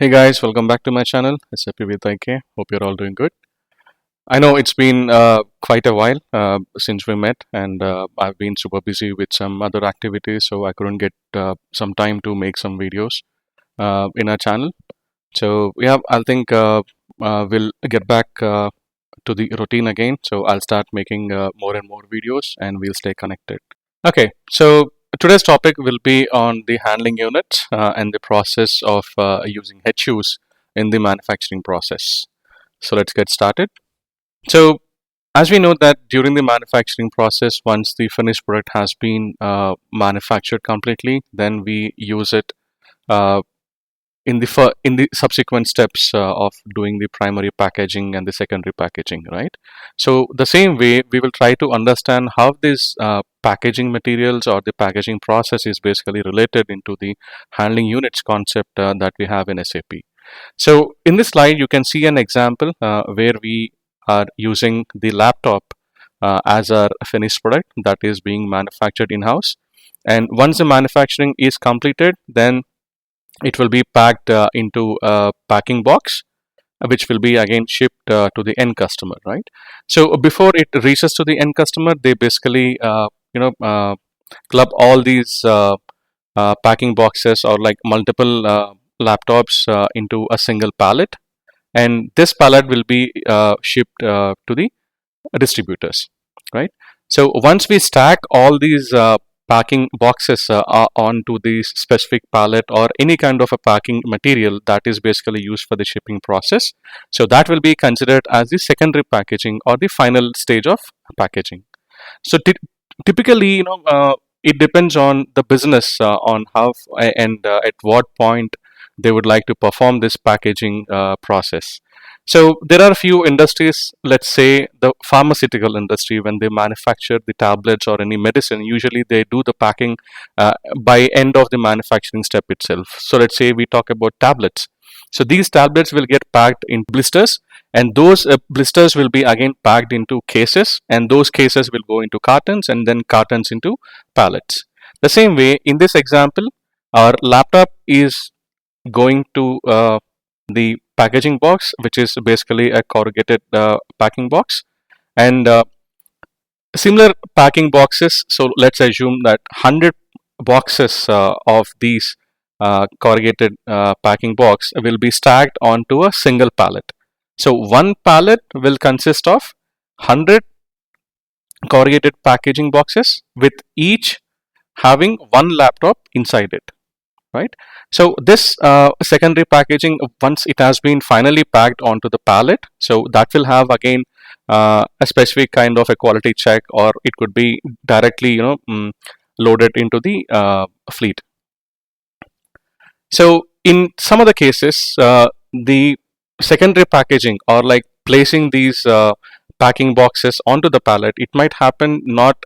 Hey guys, welcome back to my channel, SAP PP. Hope you're all doing good. I know it's been quite a while since we met, and I've been super busy with some other activities, so I couldn't get some time to make some videos in our channel. So yeah, I think we'll get back to the routine again. So I'll start making more and more videos, and we'll stay connected. Okay, so today's topic will be on the handling unit and the process of using HUs in the manufacturing process. So let's get started. So as we know that during the manufacturing process, once the finished product has been manufactured completely, then we use it uh, in the subsequent steps of doing the primary packaging and the secondary packaging, right? So the same way we will try to understand how this packaging materials or the packaging process is basically related into the handling units concept that we have in SAP. So in this slide you can see an example where we are using the laptop as our finished product that is being manufactured in-house, and once the manufacturing is completed, then it will be packed into a packing box, which will be again shipped to the end customer, right? So before it reaches to the end customer, they basically club all these packing boxes or like multiple laptops into a single pallet, and this pallet will be shipped to the distributors, right? So once we stack all these packing boxes onto the specific pallet or any kind of a packing material that is basically used for the shipping process, so that will be considered as the secondary packaging or the final stage of packaging. So typically, it depends on the business on how and at what point they would like to perform this packaging process. So there are a few industries, let's say the pharmaceutical industry, when they manufacture the tablets or any medicine, usually they do the packing by end of the manufacturing step itself. So let's say we talk about tablets. So these tablets will get packed in blisters, and those blisters will be again packed into cases, and those cases will go into cartons, and then cartons into pallets. The same way in this example, our laptop is going to the packaging box, which is basically a corrugated packing box, and similar packing boxes. So let's assume that 100 boxes of these corrugated packing box will be stacked onto a single pallet. So one pallet will consist of 100 corrugated packaging boxes with each having one laptop inside it, right? So this secondary packaging, once it has been finally packed onto the pallet, so that will have again a specific kind of a quality check, or it could be directly loaded into the fleet. So in some of the cases, the secondary packaging or like placing these packing boxes onto the pallet, it might happen not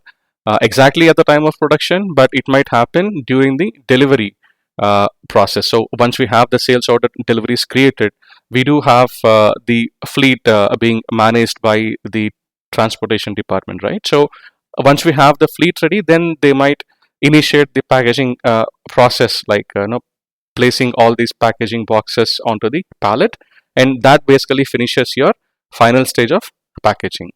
exactly at the time of production, but it might happen during the delivery process. So once we have the sales order deliveries created, we do have the fleet being managed by the transportation department, right? So once we have the fleet ready, then they might initiate the packaging process, like placing all these packaging boxes onto the pallet, and that basically finishes your final stage of packaging.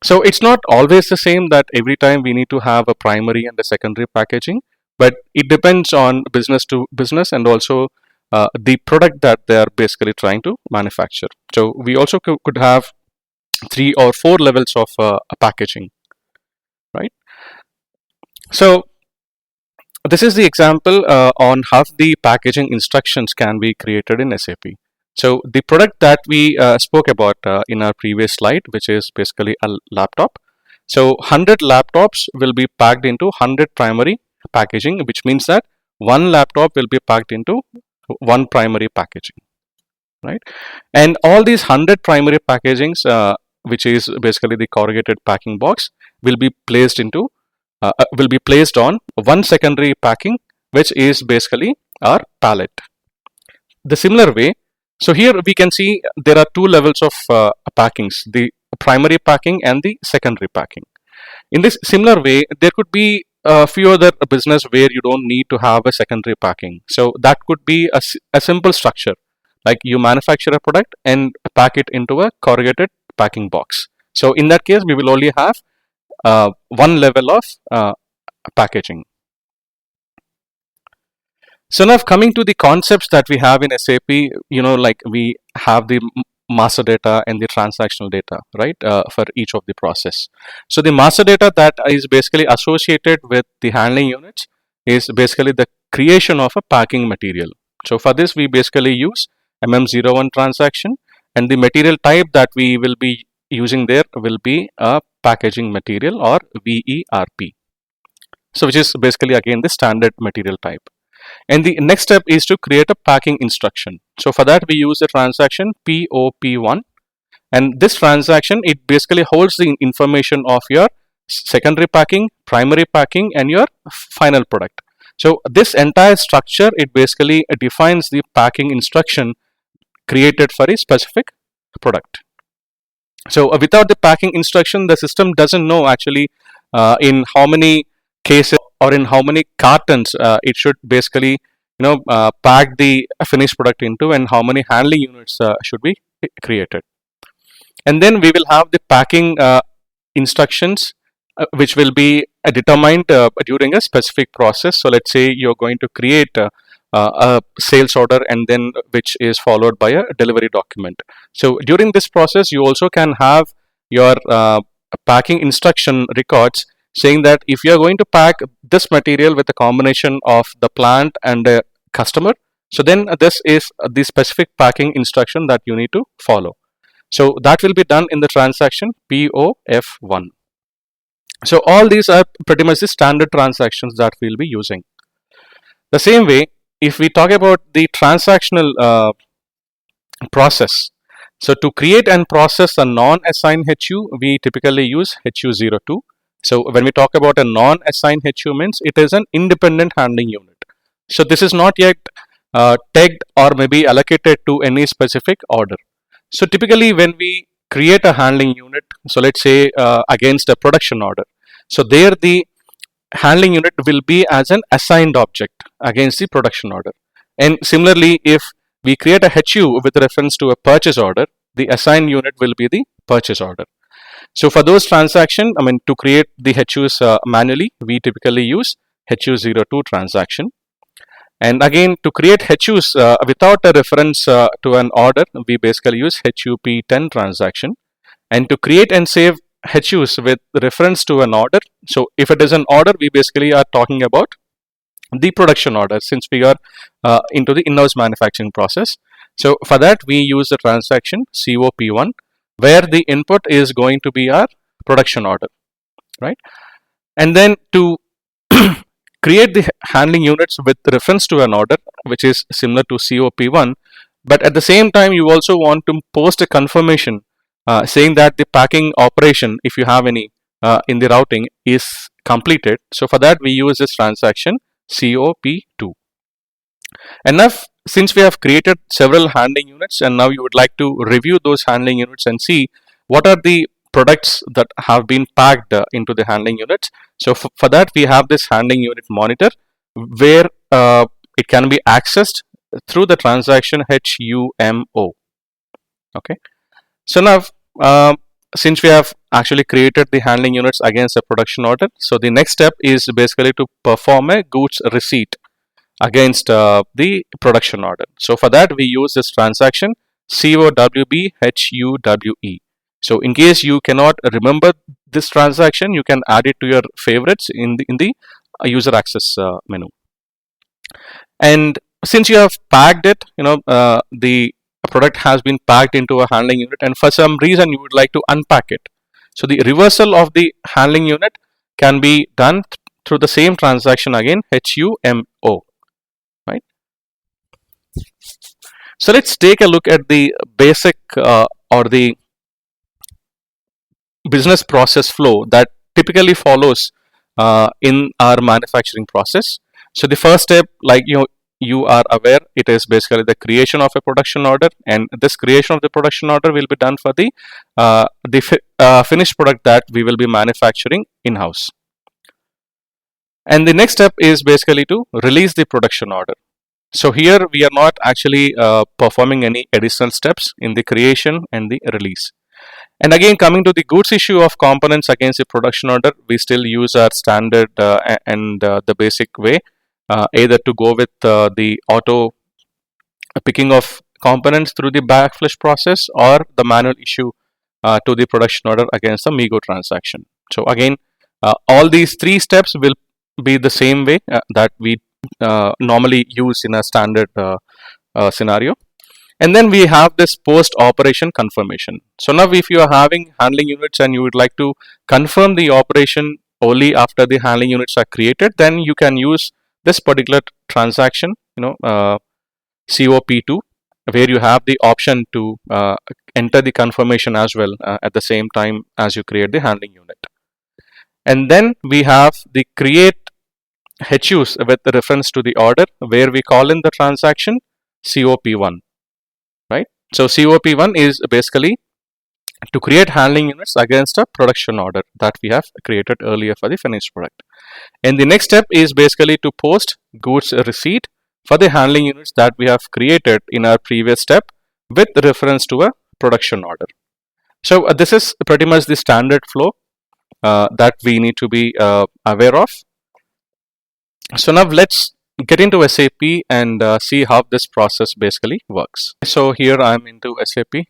So it's not always the same that every time we need to have a primary and a secondary packaging, but it depends on business to business and also the product that they are basically trying to manufacture. So we also could have 3 or 4 levels of packaging, right? So this is the example on how the packaging instructions can be created in SAP. So the product that we spoke about in our previous slide, which is basically a laptop. So 100 laptops will be packed into 100 primary packaging, which means that one laptop will be packed into one primary packaging, right? And all these 100 primary packagings, which is basically the corrugated packing box, will be placed on one secondary packing, which is basically our pallet. The similar way, so here we can see there are 2 levels of packings, the primary packing and the secondary packing. In this similar way, there could be a few other business where you don't need to have a secondary packing. So that could be a simple structure. like you manufacture a product and pack it into a corrugated packing box. So in that case, we will only have one level of packaging. So now coming to the concepts that we have in SAP, like we have the master data and the transactional data, right, for each of the process. So the master data that is basically associated with the handling units is basically the creation of a packing material. So for this, we basically use MM01 transaction, and the material type that we will be using there will be a packaging material or VERP. So which is basically again the standard material type. And the next step is to create a packing instruction. So for that, we use the transaction POP1, and this transaction, it basically holds the information of your secondary packing, primary packing, and your final product. So this entire structure, it basically defines the packing instruction created for a specific product. So without the packing instruction, the system doesn't know actually in how many cases or in how many cartons it should basically pack the finished product into, and how many handling units should be created. And then we will have the packing instructions which will be determined during a specific process. So let's say you're going to create a sales order, and then which is followed by a delivery document. So during this process, you also can have your packing instruction records saying that if you are going to pack this material with a combination of the plant and the customer, so then this is the specific packing instruction that you need to follow. So that will be done in the transaction POF1. So all these are pretty much the standard transactions that we'll be using. The same way, if we talk about the transactional process, so to create and process a non-assigned HU, we typically use HU02. So when we talk about a non-assigned HU, means it is an independent handling unit. So this is not yet tagged or maybe allocated to any specific order. So typically when we create a handling unit, so let's say against a production order, so there the handling unit will be as an assigned object against the production order. And similarly, if we create a HU with reference to a purchase order, the assigned unit will be the purchase order. So for those transactions, to create the HUs manually, we typically use HU02 transaction. And again, to create HUs without a reference to an order, we basically use HUP10 transaction. And to create and save HUs with reference to an order, so if it is an order, we basically are talking about the production order, since we are into the in-house manufacturing process. So for that, we use the transaction COP1, where the input is going to be our production order, right? And then to create the handling units with reference to an order, which is similar to COP1, but at the same time, you also want to post a confirmation saying that the packing operation, if you have any in the routing, is completed. So for that, we use this transaction COP2. And now, since we have created several handling units, and now you would like to review those handling units and see what are the products that have been packed into the handling units. So for that, we have this handling unit monitor where it can be accessed through the transaction HUMO. Okay. So now, since we have actually created the handling units against a production order, so the next step is basically to perform a goods receipt against the production order. So for that, we use this transaction COWBHUWE. So in case you cannot remember this transaction, you can add it to your favorites in the user access menu. And since you have packed it, the product has been packed into a handling unit, and for some reason you would like to unpack it. So the reversal of the handling unit can be done through the same transaction again, HUMO, right? So let's take a look at the basic or the business process flow that typically follows in our manufacturing process. So the first step, like you are aware, it is basically the creation of a production order, and this creation of the production order will be done for the finished product that we will be manufacturing in-house. And the next step is basically to release the production order. So here we are not actually performing any additional steps in the creation and the release. And again, coming to the goods issue of components against the production order, we still use our standard and the basic way, either to go with the auto picking of components through the backflush process, or the manual issue to the production order against the Migo transaction. So again, all these three steps will be the same way that we normally use in a standard scenario. And then we have this post operation confirmation. So now if you are having handling units and you would like to confirm the operation only after the handling units are created, then you can use this particular transaction, COP2, where you have the option to enter the confirmation as well at the same time as you create the handling unit. And then we have the create HUs with reference to the order, where we call in the transaction COP1, right? So COP1 is basically to create handling units against a production order that we have created earlier for the finished product. And the next step is basically to post goods receipt for the handling units that we have created in our previous step with reference to a production order. So this is pretty much the standard flow that we need to be aware of. So now let's get into SAP and see how this process basically works. So here I'm into SAP,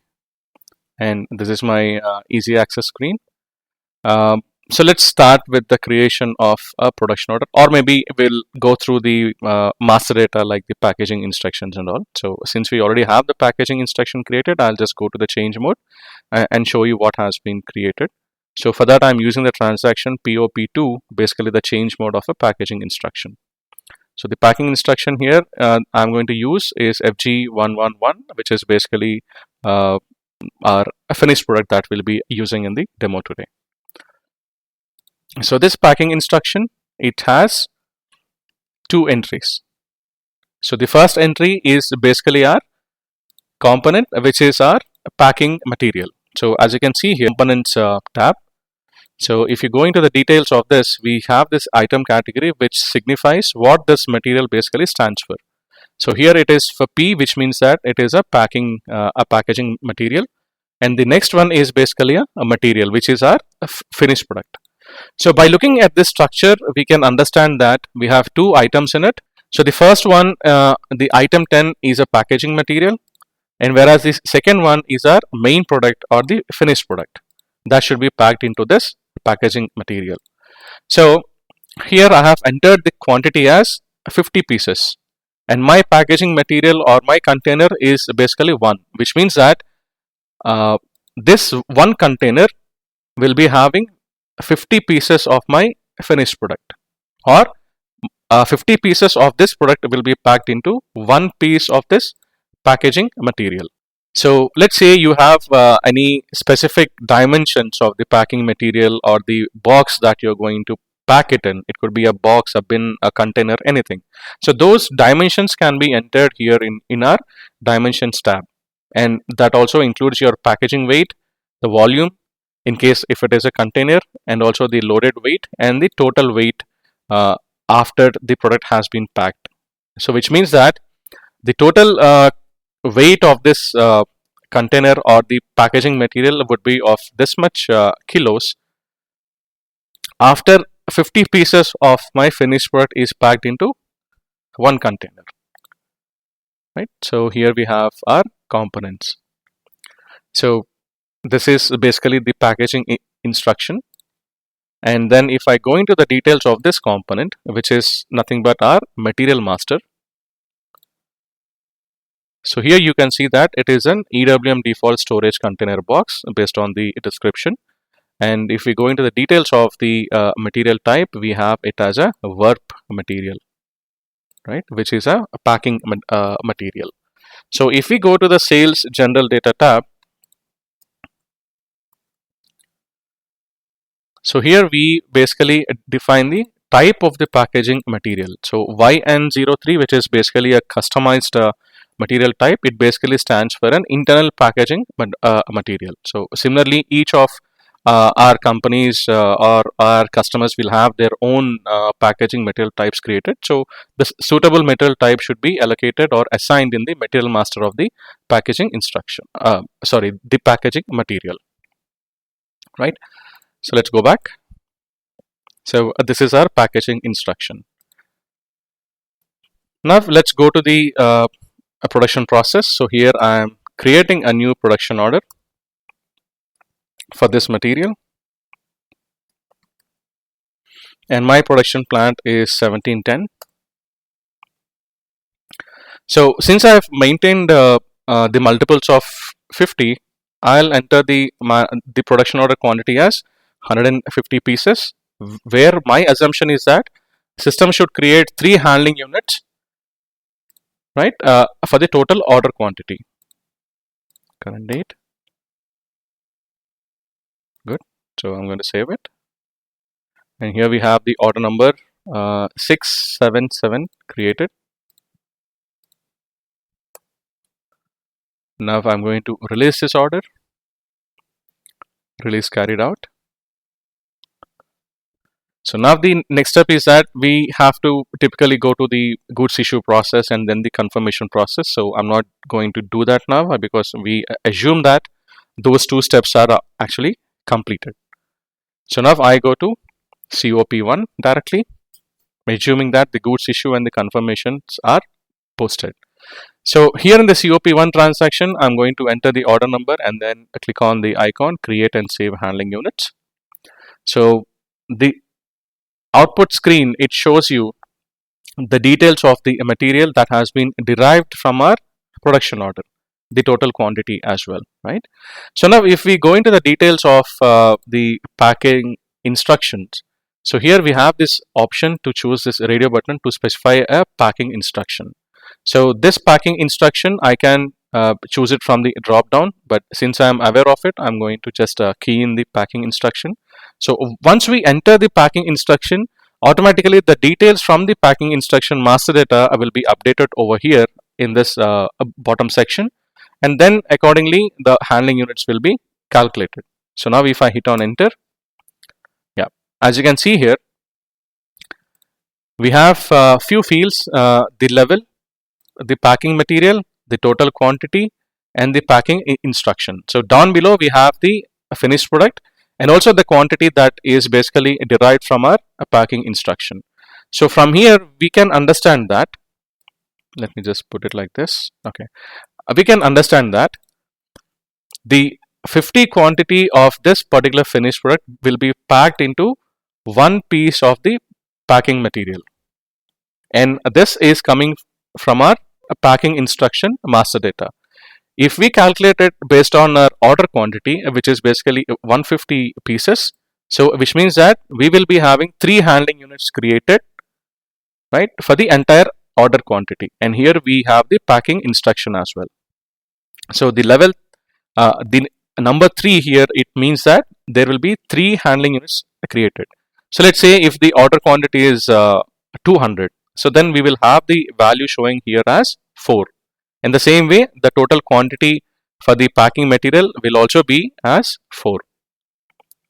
and this is my easy access screen. So let's start with the creation of a production order, or maybe we'll go through the master data like the packaging instructions and all. So since we already have the packaging instruction created, I'll just go to the change mode and show you what has been created. So for that, I'm using the transaction POP2, basically the change mode of a packaging instruction. So the packing instruction here I'm going to use is FG111, which is basically our finished product that we'll be using in the demo today. So this packing instruction, it has two entries. So the first entry is basically our component, which is our packing material. So as you can see here, components tab. So if you go into the details of this, we have this item category which signifies what this material basically stands for. So here it is for P, which means that it is a packaging material, and the next one is basically a material, which is our finished product. So by looking at this structure, we can understand that we have two items in it. So the first one, the item 10, is a packaging material, and whereas the second one is our main product or the finished product that should be packed into this packaging material. So here I have entered the quantity as 50 pieces, and my packaging material or my container is basically 1, which means that this one container will be having 50 pieces of my finished product, or 50 pieces of this product will be packed into one piece of this packaging material. So let's say you have any specific dimensions of the packing material or the box that you're going to pack it in. It could be a box, a bin, a container, anything. So those dimensions can be entered here in our dimensions tab, and that also includes your packaging weight, the volume in case if it is a container, and also the loaded weight and the total weight after the product has been packed. So which means that the total weight of this container or the packaging material would be of this much kilos after 50 pieces of my finished product is packed into one container, right? So here we have our components. So this is basically the packaging instruction, and then if I go into the details of this component, which is nothing but our material master. So here you can see that it is an EWM default storage container box based on the description. And if we go into the details of the material type, we have it as a VERP material, right, which is a packing material. So if we go to the sales general data tab, so here we basically define the type of the packaging material. So YN03, which is basically a customized material type, it basically stands for an internal packaging material. So similarly, each of our companies or our customers will have their own packaging material types created. So the suitable material type should be allocated or assigned in the material master of the packaging instruction. The packaging material, right? So let's go back. So this is our packaging instruction. Now let's go to the production process. So here I am creating a new production order for this material, and my production plant is 1710. So since I have maintained the multiples of 50, I'll enter the production order quantity as 150 pieces, where my assumption is that system should create 3 handling units, right, for the total order quantity. Current date. Good. So I'm going to save it. And here we have the order number 677 created. Now I'm going to release this order. Release carried out. So now the next step is that we have to typically go to the goods issue process and then the confirmation process. So I'm not going to do that now because we assume that those 2 steps are actually completed. So now I go to COP1 directly, assuming that the goods issue and the confirmations are posted. So here in the COP1 transaction, I'm going to enter the order number and then click on the icon create and save handling units. So the output screen, it shows you the details of the material that has been derived from our production order, the total quantity as well, right? So now if we go into the details of the packing instructions, so here we have this option to choose this radio button to specify a packing instruction. So this packing instruction, I can choose it from the drop down, but since I am aware of it, I'm going to just key in the packing instruction. So once we enter the packing instruction, automatically the details from the packing instruction master data will be updated over here in this bottom section, and then accordingly the handling units will be calculated. So now if I hit on enter, yeah, as you can see here, we have few fields, the level, the packing material, the total quantity, and the packing instruction. So down below we have the finished product and also the quantity that is basically derived from our packing instruction. So from here we can understand that, let me just put it like this. Okay, we can understand that the 50 quantity of this particular finished product will be packed into 1 piece of the packing material, and this is coming from our packing instruction master data. If we calculate it based on our order quantity, which is basically 150 pieces, so which means that we will be having 3 handling units created, right, for the entire order quantity, and here we have the packing instruction as well. So the level, the number 3 here, it means that there will be 3 handling units created. So let's say if the order quantity is 200, so then we will have the value showing here as 4. In the same way, the total quantity for the packing material will also be as 4.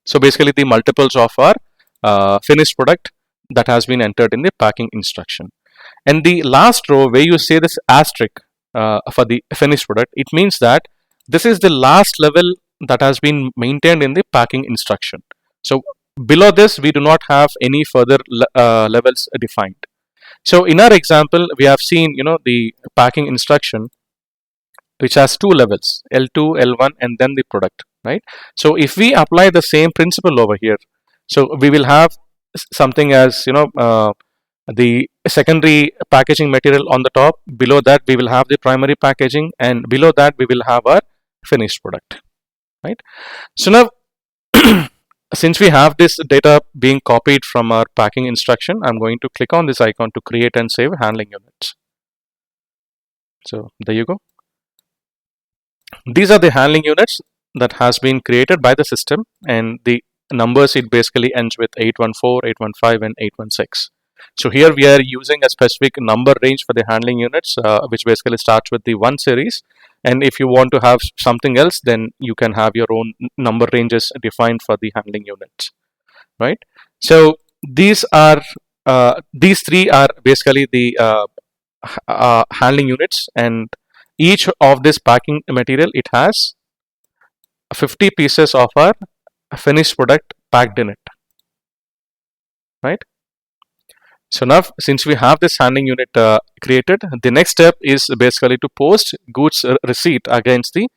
So basically the multiples of our finished product that has been entered in the packing instruction. And the last row where you say this asterisk for the finished product, it means that this is the last level that has been maintained in the packing instruction. So below this we do not have any further levels defined. So in our example, we have seen, the packing instruction which has 2 levels, L2, L1, and then the product, right? So if we apply the same principle over here, so we will have something as, the secondary packaging material on the top. Below that we will have the primary packaging, and below that we will have our finished product, right? So now since we have this data being copied from our packing instruction, I'm going to click on this icon to create and save handling units. So there you go. These are the handling units that has been created by the system, and the numbers, it basically ends with 814, 815, and 816. So here we are using a specific number range for the handling units, which basically starts with the 1 series, And if you want to have something else, then you can have your own number ranges defined for the handling units, right? So these three are basically the handling units, and each of this packing material, it has 50 pieces of our finished product packed in it, right? So now, since we have this handling unit created, the next step is basically to post goods receipt against the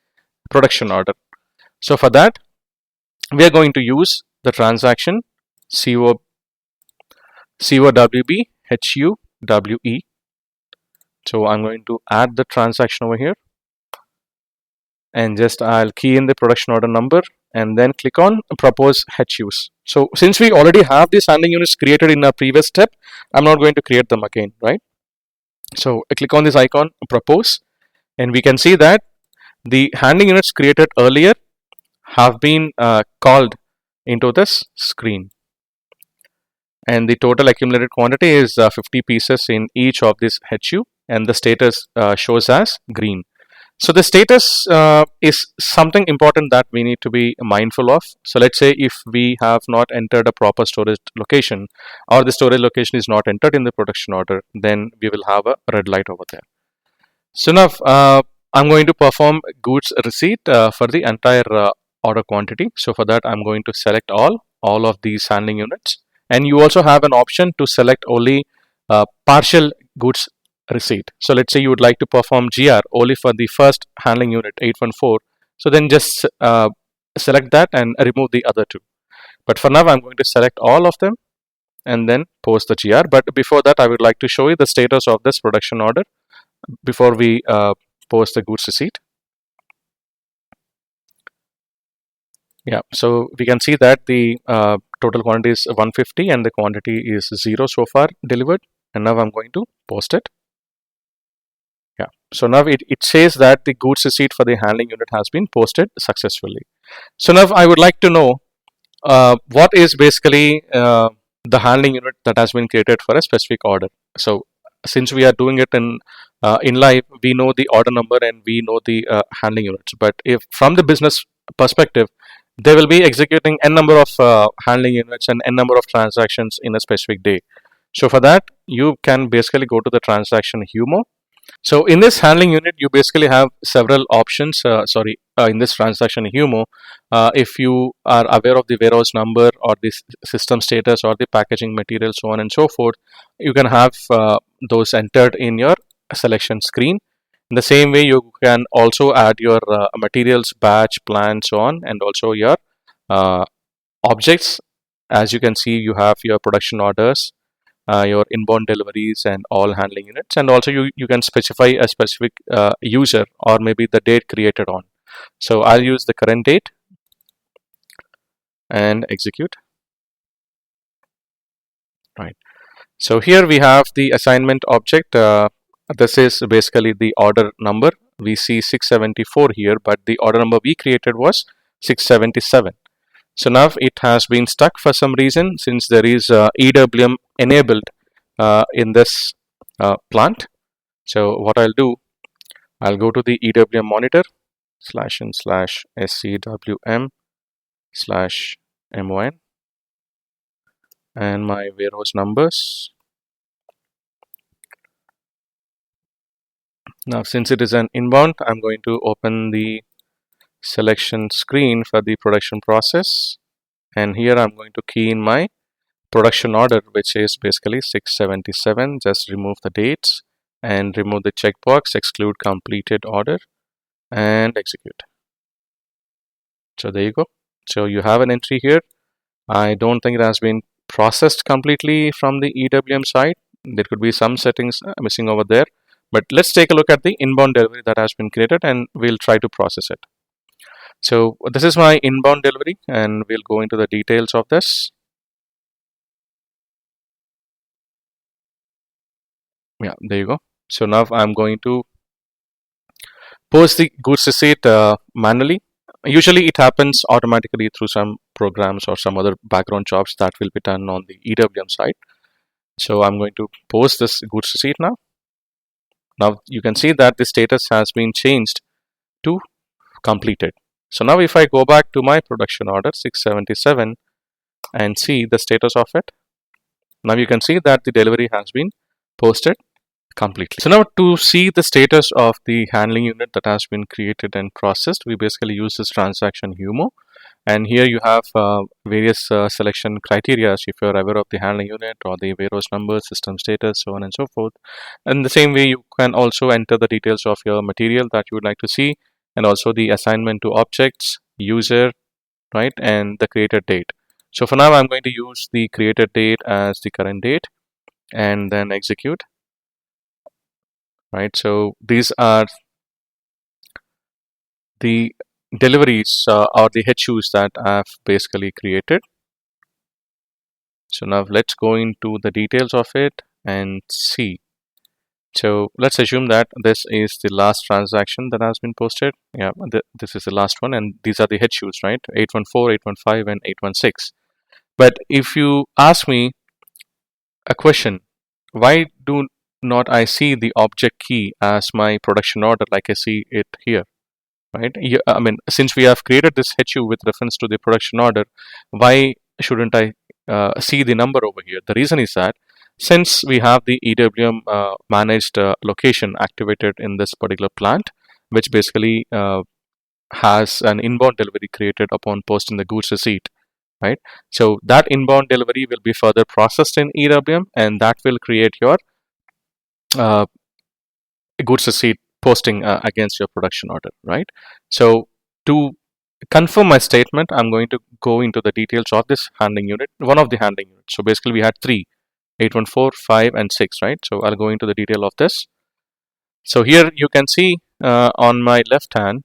production order. So for that, we are going to use the transaction COWB HUWE. So I'm going to add the transaction over here, and just I'll key in the production order number and then click on propose HUs. So since we already have these handling units created in our previous step, I'm not going to create them again, right? So I click on this icon, propose, and we can see that the handling units created earlier have been called into this screen, and the total accumulated quantity is 50 pieces in each of this HU, and the status shows as green. So the status is something important that we need to be mindful of. So let's say if we have not entered a proper storage location, or the storage location is not entered in the production order, then we will have a red light over there. So now I'm going to perform goods receipt for the entire order quantity. So for that, I'm going to select all of these handling units, and you also have an option to select only partial goods receipt. So let's say you would like to perform GR only for the first handling unit 814. So then just select that and remove the other two. But for now, I'm going to select all of them and then post the GR. But before that, I would like to show you the status of this production order before we post the goods receipt. Yeah, so we can see that the total quantity is 150 and the quantity is 0 so far delivered. And now I'm going to post it. Yeah, so now it says that the goods receipt for the handling unit has been posted successfully. So now I would like to know what is basically the handling unit that has been created for a specific order. So since we are doing it in live, we know the order number and we know the handling units. But if from the business perspective, they will be executing n number of handling units and n number of transactions in a specific day. So for that, you can basically go to the transaction HUMO. So in this handling unit, you basically have several options. In this transaction HUMO, if you are aware of the warehouse number or the system status or the packaging material, so on and so forth, you can have those entered in your selection screen. In the same way, you can also add your materials, batch, plan, so on, and also your objects. As you can see, you have your production orders, your inbound deliveries, and all handling units. And also you can specify a specific user or maybe the date created on. So I'll use the current date and execute. Right. So here we have the assignment object. This is basically the order number. We see 674 here, but the order number we created was 677. So now it has been stuck for some reason, since there is EWM enabled in this plant. So what I'll do, I'll go to the EWM monitor //scwm/mon and my warehouse numbers. Now since it is an inbound, I'm going to open the selection screen for the production process, and here I'm going to key in my production order, which is basically 677. Just remove the dates and remove the checkbox, exclude completed order, and execute. So there you go. So you have an entry here. I don't think it has been processed completely from the EWM side. There could be some settings missing over there, but let's take a look at the inbound delivery that has been created and we'll try to process it. So this is my inbound delivery, and we'll go into the details of this. Yeah, there you go. So now I'm going to post the goods receipt manually. Usually it happens automatically through some programs or some other background jobs that will be done on the EWM side. So I'm going to post this goods receipt now. Now you can see that the status has been changed to completed. So now if I go back to my production order 677 and see the status of it, now you can see that the delivery has been posted completely. So now to see the status of the handling unit that has been created and processed, we basically use this transaction HUMO. And here you have various selection criteria if you're aware of the handling unit or the warehouse number, system status, so on and so forth. And the same way, you can also enter the details of your material that you would like to see, and also the assignment to objects, user, right, and the created date. So for now, I'm going to use the created date as the current date and then execute, right? So these are the deliveries or the HUs that I've basically created. So now let's go into the details of it and see. So let's assume that this is the last transaction that has been posted. Yeah, this is the last one, and these are the HUs, right? 814, 815, and 816. But if you ask me a question, why do not I see the object key as my production order like I see it here? Right? I mean, since we have created this HU with reference to the production order, why shouldn't I see the number over here? The reason is that since we have the EWM managed location activated in this particular plant, which basically has an inbound delivery created upon posting the goods receipt, right? So that inbound delivery will be further processed in EWM, and that will create your uh, goods receipt posting against your production order, right? So to confirm my statement, I'm going to go into the details of this handling unit, one of the handling units. So basically we had 3, 814, 5, and 6, right? So I'll go into the detail of this. So here you can see on my left hand,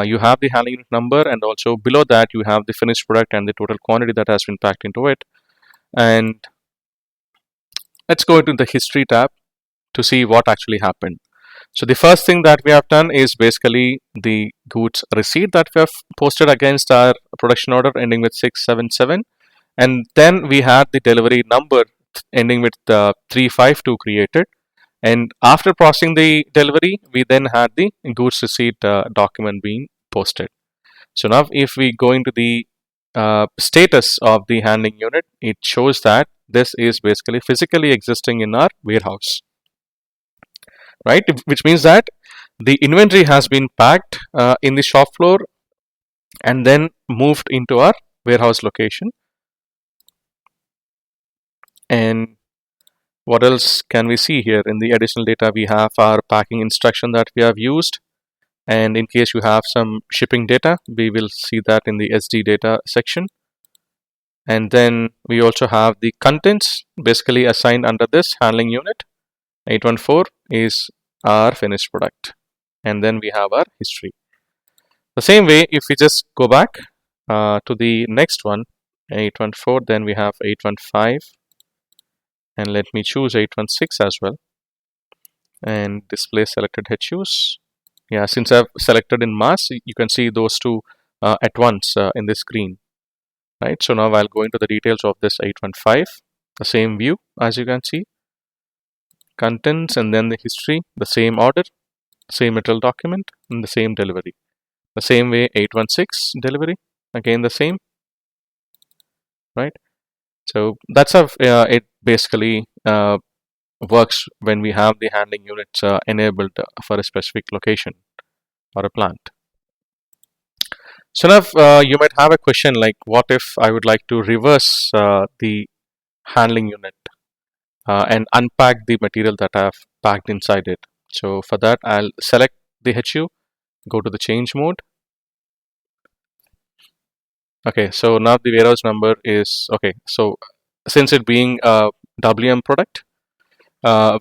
you have the handling unit number, and also below that you have the finished product and the total quantity that has been packed into it. And let's go into the history tab to see what actually happened. So the first thing that we have done is basically the goods receipt that we have posted against our production order ending with 677, and then we had the delivery number ending with 352 created, and after processing the delivery we then had the goods receipt document being posted. So now if we go into the status of the handling unit, it shows that this is basically physically existing in our warehouse, right? Which means that the inventory has been packed in the shop floor and then moved into our warehouse location. And what else can we see here? In the additional data, we have our packing instruction that we have used. And in case you have some shipping data, we will see that in the SD data section. And then we also have the contents basically assigned under this handling unit. 814 is our finished product. And then we have our history. The same way, if we just go back to the next one, 814, then we have 815, and let me choose 816 as well, and display selected HUs. Yeah, since I've selected in mass, you can see those two at once in the screen, right? So now I'll go into the details of this 815, the same view as you can see, contents, and then the history, the same order, same material document, and the same delivery. The same way 816 delivery, again the same, right? So that's how it basically works when we have the handling units enabled for a specific location or a plant. So now you might have a question like, what if I would like to reverse the handling unit and unpack the material that I have packed inside it? So for that, I'll select the HU, go to the change mode. Okay, so now the warehouse number is okay. So since it being a WM product,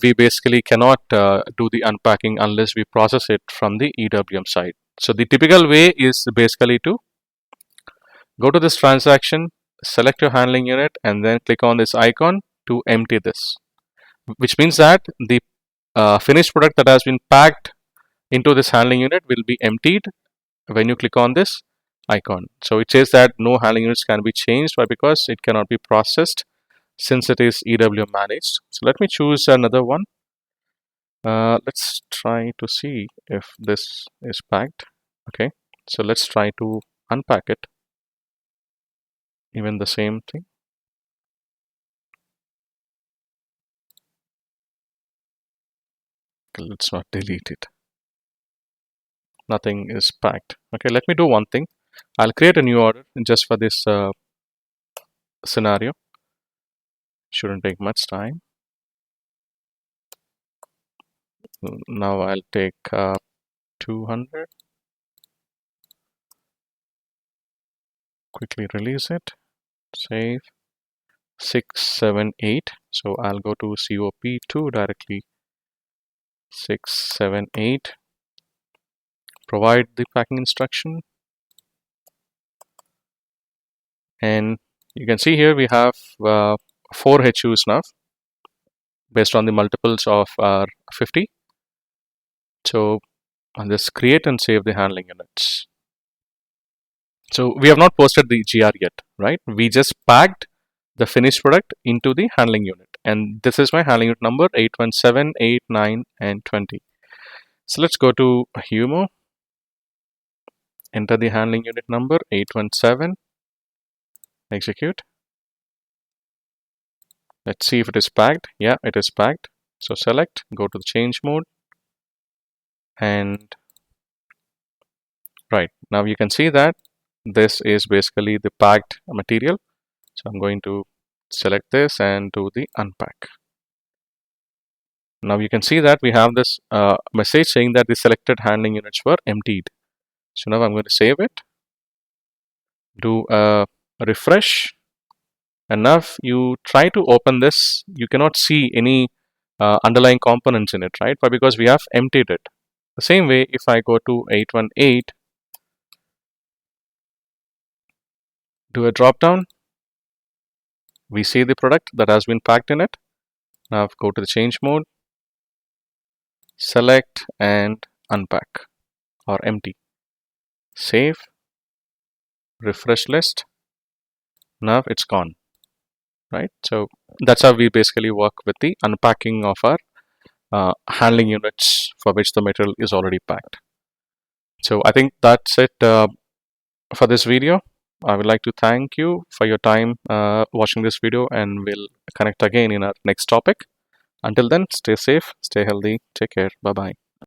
we basically cannot do the unpacking unless we process it from the EWM side. So the typical way is basically to go to this transaction, select your handling unit, and then click on this icon to empty this, which means that the finished product that has been packed into this handling unit will be emptied when you click on this icon. So it says that no handling units can be changed, why? Because it cannot be processed since it is EWM managed. So let me choose another one. Let's try to see if this is packed. Okay, so let's try to unpack it. Even the same thing. Okay, let's not delete it. Nothing is packed. Okay, let me do one thing. I'll create a new order just for this scenario. Shouldn't take much time. Now I'll take 200. Quickly release it. Save. 678. So I'll go to COP2 directly. 678. Provide the packing instruction. And you can see here we have 4 HUs now based on the multiples of our 50. So I'll just create and save the handling units. So we have not posted the GR yet, right? We just packed the finished product into the handling unit. And this is my handling unit number 817, 8, 9, and 20. So let's go to Humo. Enter the handling unit number 817. Execute. Let's see if it is packed. Yeah, it is packed. So select, go to the change mode. And right, now you can see that this is basically the packed material. So I'm going to select this and do the unpack. Now you can see that we have this message saying that the selected handling units were emptied. So now I'm going to save it, do a refresh, and now if you try to open this, you cannot see any underlying components in it, right? But because we have emptied it. The same way, if I go to 818, do a drop down, we see the product that has been packed in it. Now go to the change mode, select and unpack or empty. Save, refresh list. Now it's gone, right? So that's how we basically work with the unpacking of our handling units for which the material is already packed. So I think that's it for this video. I would like to thank you for your time watching this video, and we'll connect again in our next topic. Until then, stay safe, stay healthy, take care, bye bye.